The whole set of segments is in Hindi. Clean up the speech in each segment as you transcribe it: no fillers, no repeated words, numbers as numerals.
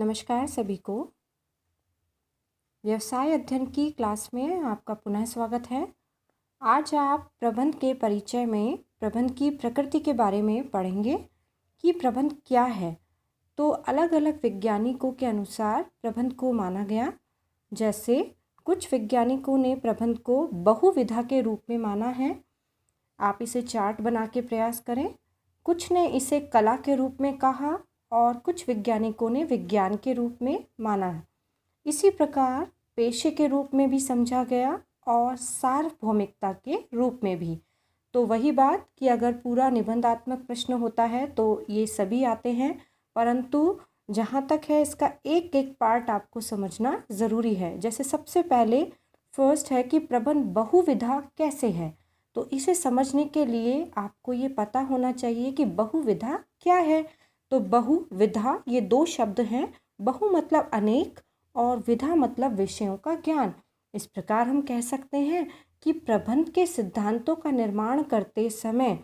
नमस्कार सभी को। व्यवसाय अध्ययन की क्लास में आपका पुनः स्वागत है। आज आप प्रबंध के परिचय में प्रबंध की प्रकृति के बारे में पढ़ेंगे कि प्रबंध क्या है। तो अलग अलग वैज्ञानिकों के अनुसार प्रबंध को माना गया। जैसे कुछ वैज्ञानिकों ने प्रबंध को बहुविधा के रूप में माना है। आप इसे चार्ट बना के प्रयास करें। कुछ ने इसे कला के रूप में कहा और कुछ वैज्ञानिकों ने विज्ञान के रूप में माना। इसी प्रकार पेशे के रूप में भी समझा गया और सार्वभौमिकता के रूप में भी। तो वही बात कि अगर पूरा निबंधात्मक प्रश्न होता है तो ये सभी आते हैं, परंतु जहाँ तक है इसका एक एक पार्ट आपको समझना ज़रूरी है। जैसे सबसे पहले फर्स्ट है कि प्रबंध बहुविधा कैसे है। तो इसे समझने के लिए आपको ये पता होना चाहिए कि बहुविधा क्या है। तो बहुविधा ये दो शब्द हैं। बहु मतलब अनेक और विधा मतलब विषयों का ज्ञान। इस प्रकार हम कह सकते हैं कि प्रबंध के सिद्धांतों का निर्माण करते समय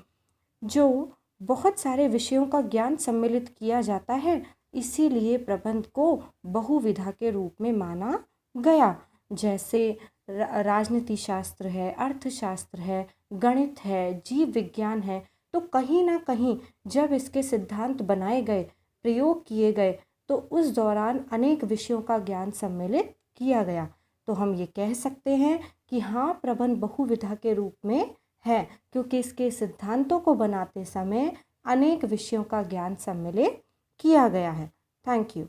जो बहुत सारे विषयों का ज्ञान सम्मिलित किया जाता है, इसीलिए प्रबंध को बहुविधा के रूप में माना गया। जैसे राजनीति शास्त्र है, अर्थशास्त्र है, गणित है, जीव विज्ञान है। तो कहीं ना कहीं जब इसके सिद्धांत बनाए गए, प्रयोग किए गए, तो उस दौरान अनेक विषयों का ज्ञान सम्मिलित किया गया। तो हम ये कह सकते हैं कि हाँ, प्रबंध बहुविधा के रूप में है, क्योंकि इसके सिद्धांतों को बनाते समय अनेक विषयों का ज्ञान सम्मिलित किया गया है। Thank you.